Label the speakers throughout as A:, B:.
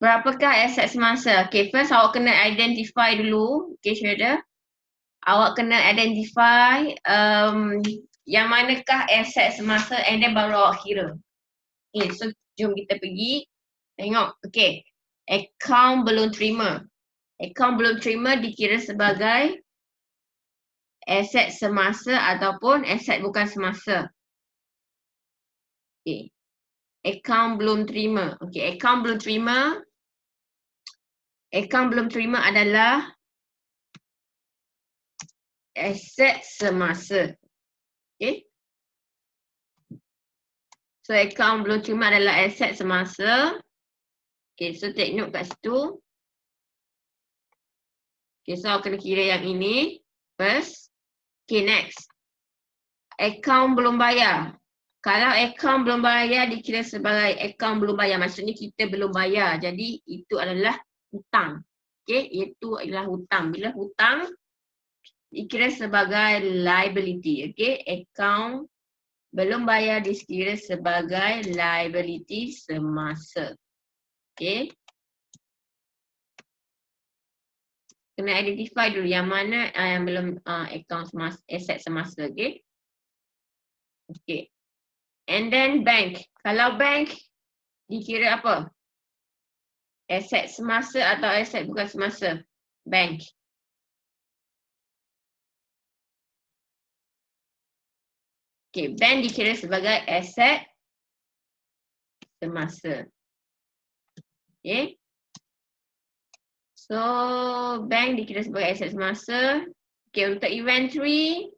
A: Berapakah aset semasa? Okay, first awak kena identify dulu. Okay, Syeda. Awak kena identify yang manakah aset semasa and then baru awak kira. Okay, so jom kita pergi tengok. Okay, account belum terima. Account belum terima dikira sebagai aset semasa ataupun aset bukan semasa. Okay, account belum terima. Okay, account belum terima. Account belum terima adalah aset semasa. Okay. So account belum terima adalah aset semasa. Okay, so take note kat situ. Okay, so kena kira yang ini first. Okay, next. Account belum bayar. Kalau account belum bayar dikira sebagai account belum bayar. Maksudnya kita belum bayar. Jadi itu adalah hutang. Okay, itu adalah hutang. Bila hutang dikira sebagai liability. Okay, account belum bayar dikira sebagai liability semasa. Okay. Kena identify dulu yang mana yang belum account semasa, aset semasa. Okay. Okay. And then bank. Kalau bank dikira apa? Aset semasa atau aset bukan semasa? Bank. Okay, bank dikira sebagai aset semasa. Okay. So, bank dikira sebagai aset semasa. Okay, untuk inventory.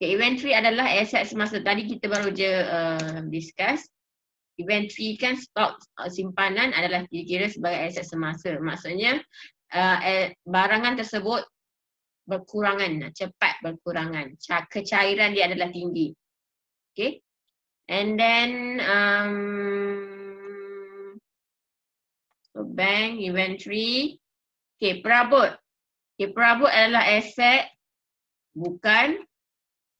A: Okay, inventory adalah aset semasa. Tadi kita baru je discuss. Inventory kan stok simpanan adalah dikira sebagai aset semasa. Maksudnya barangan tersebut berkurangan, cepat berkurangan. Kecairan dia adalah tinggi. Okay. And then so bank, inventory. Okay, perabot. Okay, perabot adalah aset bukan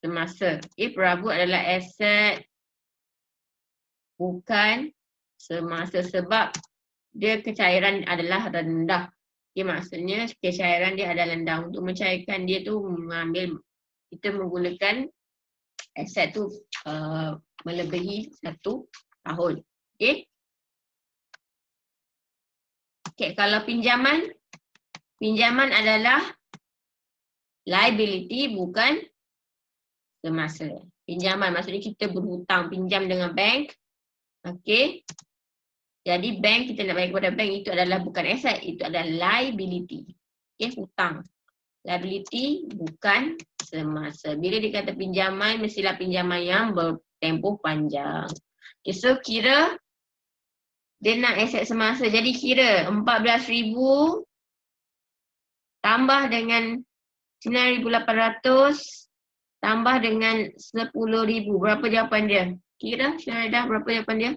A: semasa. Okay, perabot adalah aset bukan semasa sebab dia kecairan adalah rendah. Okay, maksudnya kecairan dia adalah rendah. Untuk mencairkan dia tu kita menggunakan aset tu melebihi 1 tahun. Okay. Okay, kalau pinjaman adalah liability bukan semasa. Pinjaman maksudnya kita berhutang, pinjam dengan bank. Okay. Jadi bank, kita nak bayar kepada bank itu adalah bukan aset, itu adalah liability. Okay, hutang. Liability bukan semasa. Bila dikata pinjaman, mestilah pinjaman yang bertempoh panjang. Okay, so kira dia nak aset semasa. Jadi kira 14,000 tambah dengan 9,800 tambah dengan 10,000. Berapa jawapan dia? Kira Syahida berapa jawapan dia?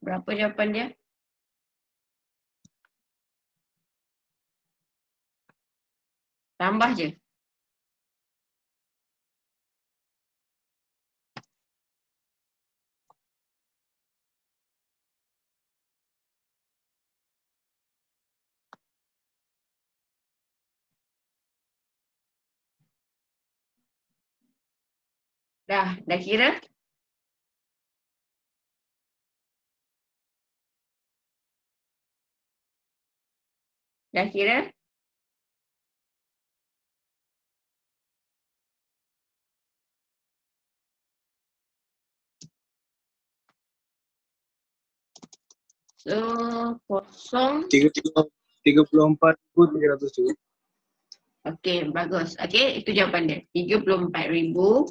A: Berapa jawapan dia? Tambah je. Dah kira? Dah kira? So, kosong.
B: 34,300 juga.
A: Okey, bagus. Okey, itu jawapan dia. 34,300.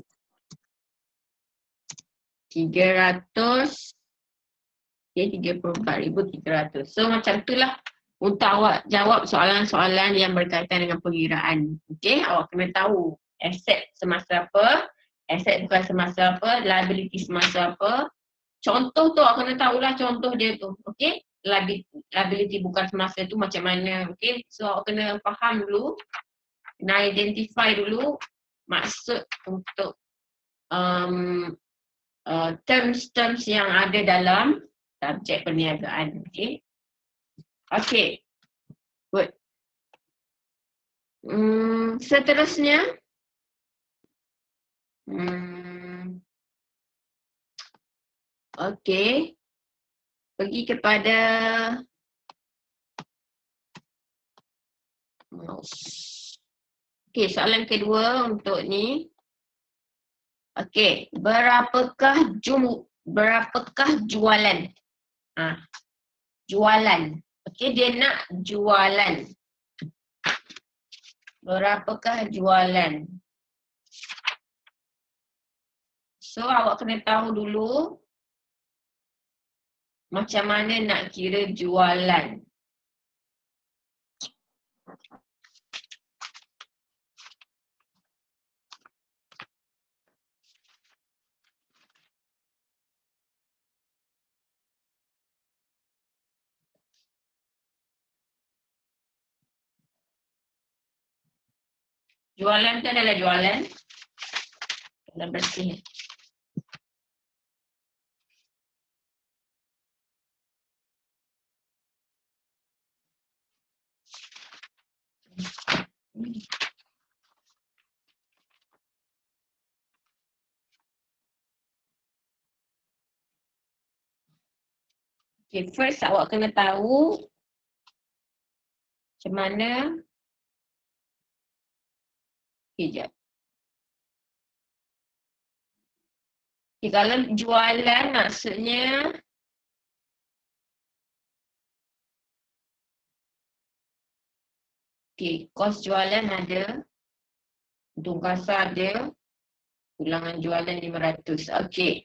A: Okey, 34,300. So, macam itulah untuk awak jawab soalan-soalan yang berkaitan dengan pengiraan. Okey, awak kena tahu Aset semasa apa, aset bukan semasa apa, liability semasa apa. Contoh tu awak kena tahulah contoh dia tu. Okay, liability bukan semasa tu macam mana. Okay, so awak kena faham dulu, kena identify dulu maksud untuk terms-terms yang ada dalam subjek perniagaan. Okay, okay, good. Seterusnya, okay, pergi kepada okay, soalan kedua untuk ni. Okay, berapakah jualan? Jualan. Okay, dia nak jualan. Berapakah jualan? So, awak kena tahu dulu macam mana nak kira jualan. Jualan tu adalah jualan. Jualan bersih. Okay, first awak kena tahu macam mana. Okay, jap. Okay, kalau jualan maksudnya okay, kos jualan ada, untung kasar ada, ulangan jualan 500. Okay.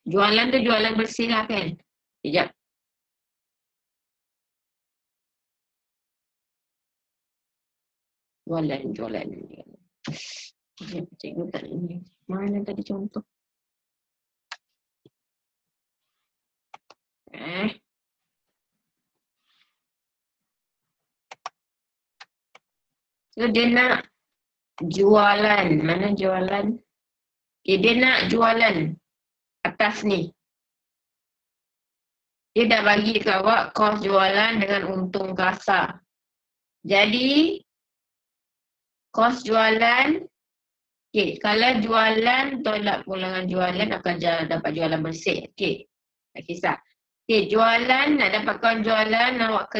A: Jualan tu jualan bersih lah kan? Sekejap. Jualan. Cikgu tak ini. Mana tadi contoh? So dia nak jualan. Mana jualan? Okay, dia nak jualan atas ni. Dia dah bagi kat awak kos jualan dengan untung kasar. Jadi kos jualan, okay, kalau jualan tolak pulangan jualan akan dapat jualan bersih. Okay, tak kisah. Okay, jualan, nak dapatkan jualan awak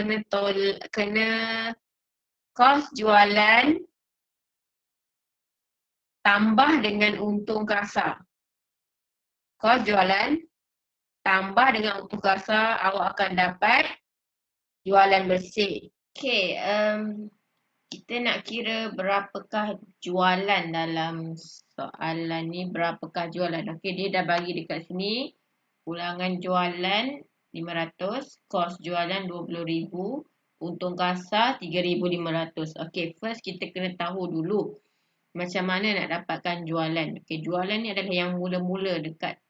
A: kena kos jualan tambah dengan untung kasar. Kos jualan tambah dengan untung kasar, awak akan dapat jualan bersih. Okay, kita nak kira berapakah jualan dalam soalan ni, berapakah jualan. Okay, dia dah bagi dekat sini, ulangan jualan 500, kos jualan 20,000, untung kasar 3,500. Okay, first kita kena tahu dulu macam mana nak dapatkan jualan. Okay, jualan ni adalah yang mula-mula dekat.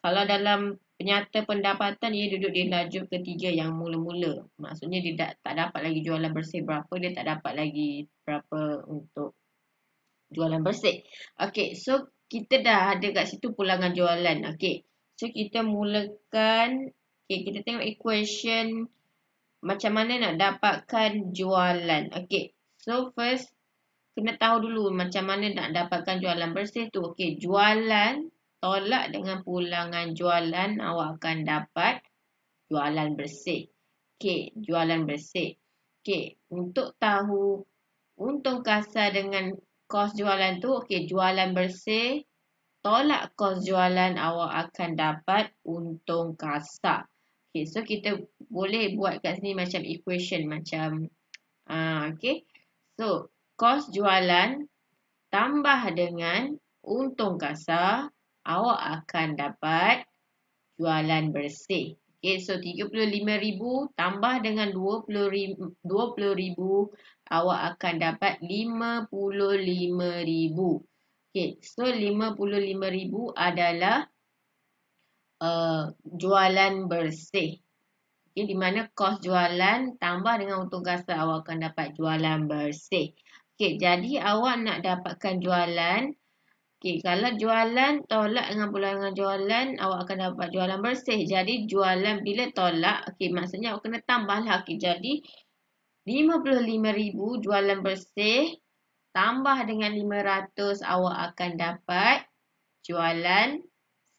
A: Kalau dalam penyata pendapatan, dia duduk di lajur ketiga yang mula-mula. Maksudnya dia tak dapat lagi jualan bersih berapa, dia tak dapat lagi berapa untuk jualan bersih. Okay, so kita dah ada kat situ pulangan jualan. Okay, so kita mulakan. Okay, kita tengok equation macam mana nak dapatkan jualan. Okay, so first kena tahu dulu macam mana nak dapatkan jualan bersih tu. Okay, jualan tolak dengan pulangan jualan, awak akan dapat jualan bersih. Okay, jualan bersih. Okay, untuk tahu untung kasar dengan kos jualan tu, okay, jualan bersih tolak kos jualan, awak akan dapat untung kasar. Okay, so kita boleh buat kat sini macam equation macam okay. So, kos jualan tambah dengan untung kasar, awak akan dapat jualan bersih. Okay, so 35,000 tambah dengan 20,000, awak akan dapat 55,000. Okay, so 55,000 adalah jualan bersih. Okay, di mana kos jualan tambah dengan untung kasar awak akan dapat jualan bersih. Okay, jadi awak nak dapatkan jualan. Okay, kalau jualan tolak dengan pulangan jualan, awak akan dapat jualan bersih. Jadi jualan bila tolak, okay, maksudnya awak kena tambahlah. Okay, jadi 55,000 jualan bersih tambah dengan 500, awak akan dapat jualan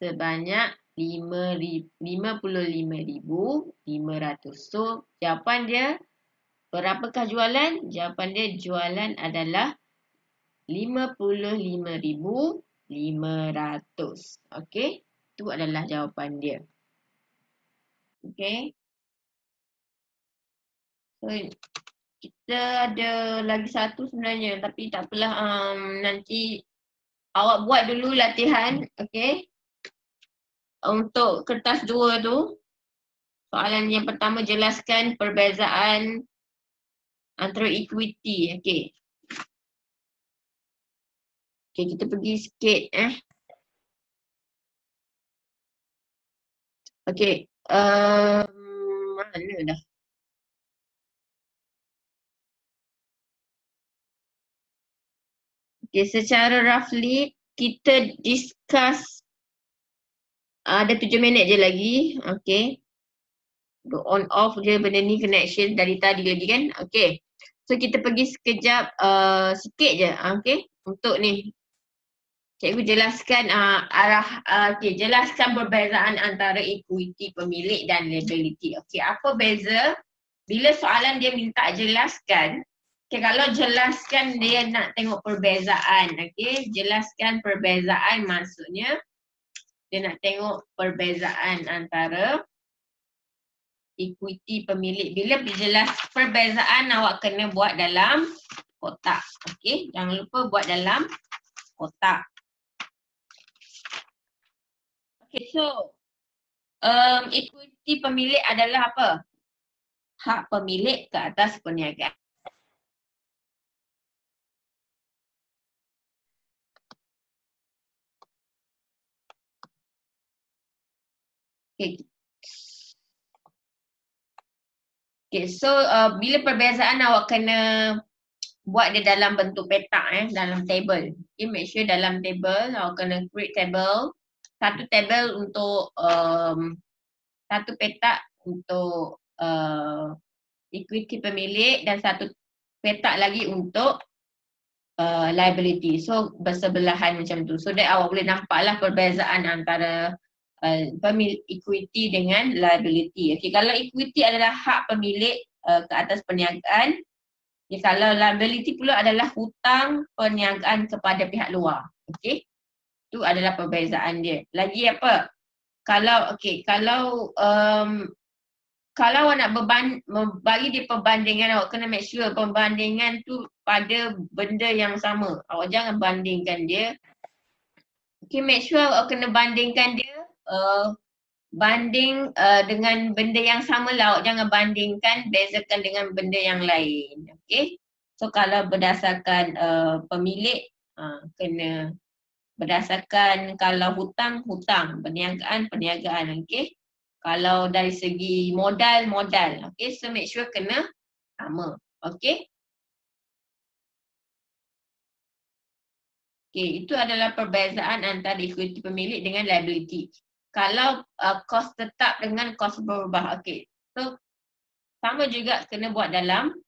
A: sebanyak 55,500. So, jawapan dia, berapakah jualan? Jawapan dia, jualan adalah 55,500. Okey, itu adalah jawapan dia. Okey. So, kita ada lagi satu sebenarnya, tapi tak apalah, nanti awak buat dulu latihan, okey. Untuk kertas 2 tu, soalan yang pertama jelaskan perbezaan antara equity, okey. Okay, kita pergi sikit Okay, mana dah? Okay, secara roughly kita discuss ada 7 minit je lagi, okay. On off je benda ni connection dari tadi lagi kan, okay. So kita pergi sekejap, sikit je, okay, untuk ni. Cikgu jelaskan okay, jelaskan perbezaan antara equity pemilik dan liability. Okay, apa beza? Bila soalan dia minta jelaskan, okay, kalau jelaskan dia nak tengok perbezaan, okay, jelaskan perbezaan maksudnya dia nak tengok perbezaan antara equity pemilik. Bila jelas perbezaan, awak kena buat dalam kotak, okay, jangan lupa buat dalam kotak. Okay, so equity pemilik adalah apa? Hak pemilik ke atas perniagaan. Okay. Okay, so bila perbezaan awak kena buat dia dalam bentuk petak dalam table. Okay, make sure dalam table awak kena create table. Satu table untuk satu petak untuk equity pemilik dan satu petak lagi untuk liability. So bersebelahan macam tu. So that awak boleh nampaklah perbezaan antara pemilik equity dengan liability. Okay, kalau equity adalah hak pemilik ke atas perniagaan, okay, kalau liability pula adalah hutang perniagaan kepada pihak luar. Okay, itu adalah perbezaan dia. Lagi apa? Kalau kalau awak nak bagi dia perbandingan, awak kena make sure perbandingan tu pada benda yang sama. Awak jangan bandingkan dia. Okay, make sure awak kena bandingkan dia dengan benda yang sama lah. Awak jangan bandingkan, bezakan dengan benda yang lain. Okay, so kalau berdasarkan pemilik, kena berdasarkan, kalau hutang, perniagaan, okay. Kalau dari segi modal, okay, so make sure kena sama, okay. Okay, itu adalah perbezaan antara equity pemilik dengan liability. Kalau kos tetap dengan kos berubah, okay, so sama juga kena buat dalam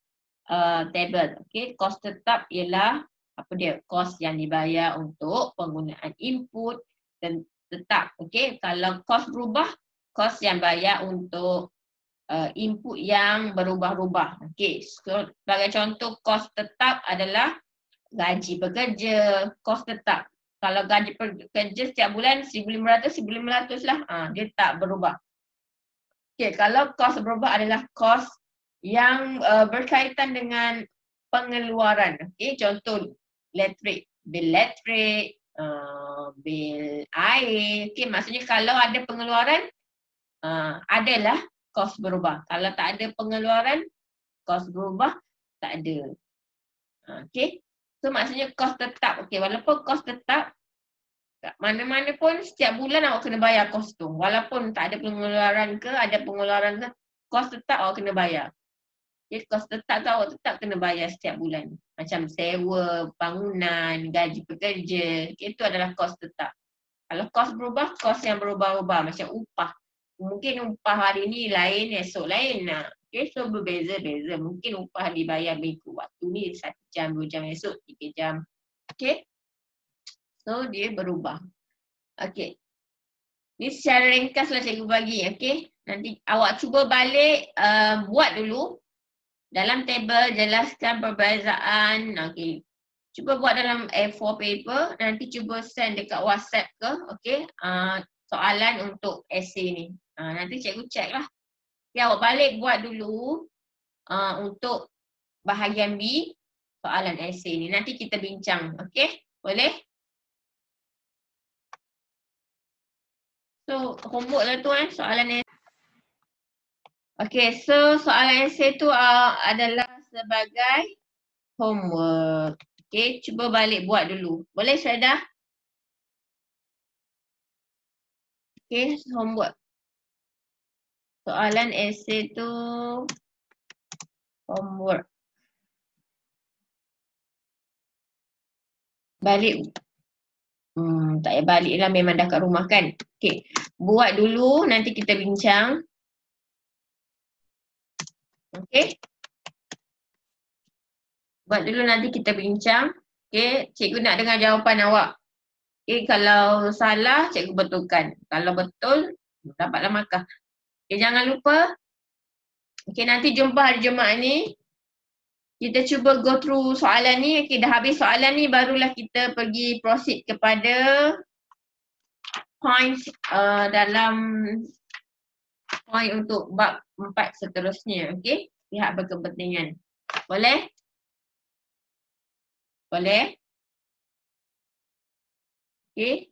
A: table, okay. Kos tetap ialah apa dia? Kos yang dibayar untuk penggunaan input dan tetap, okay. Kalau kos berubah, kos yang bayar untuk input yang berubah-ubah, okay. So, sebagai contoh, kos tetap adalah gaji pekerja, kos tetap. Kalau gaji pekerja setiap bulan 1,500 lah, dia tak berubah. Okay, kalau kos berubah adalah kos yang berkaitan dengan pengeluaran, okay. Contoh, bil elektrik, bil air, okay. Maksudnya kalau ada pengeluaran, adalah kos berubah. Kalau tak ada pengeluaran, kos berubah tak ada. Okay. So maksudnya kos tetap. Okay, walaupun kos tetap, mana-mana pun setiap bulan awak kena bayar kos tu. Walaupun tak ada pengeluaran ke, ada pengeluaran ke, kos tetap awak kena bayar. Okay, kos tetap tu awak tetap kena bayar setiap bulan. Macam sewa, bangunan, gaji pekerja. Okay, itu adalah kos tetap. Kalau kos berubah, kos yang berubah-ubah. Macam upah. Mungkin upah hari ni lain, esok lain. Okay, so berbeza-beza. Mungkin upah dibayar minggu waktu ni 1 jam, 2 jam, esok 3 jam. Okay. So dia berubah. Okay. Ni secara ringkaslah cikgu bagi. Okay. Nanti awak cuba balik buat dulu. Dalam table jelaskan perbezaan. Okay. Cuba buat dalam A4 paper. Nanti cuba send dekat WhatsApp ke. Okay. Soalan untuk essay ni. Nanti cikgu check lah. Okay, awak balik buat dulu untuk bahagian B soalan essay ni. Nanti kita bincang. Okay? Boleh? So, homework lah tu soalan essay. Okay, so soalan essay tu adalah sebagai homework. Okay, cuba balik buat dulu. Boleh Syahdah? Okay, homework. Soalan essay tu homework. Balik. Tak payah balik lah, memang dah kat rumah kan. Okay, buat dulu nanti kita bincang. Okay. Buat dulu nanti kita bincang. Okay, cikgu nak dengar jawapan awak. Okay, kalau salah cikgu betulkan. Kalau betul, dapatlah markah. Okay, jangan lupa. Okay, nanti jumpa hari Jumaat ni. Kita cuba go through soalan ni. Okay, dah habis soalan ni barulah kita pergi proceed kepada points dalam point untuk bab 4 seterusnya. Okay, pihak berkepentingan. Boleh? Boleh? Okay.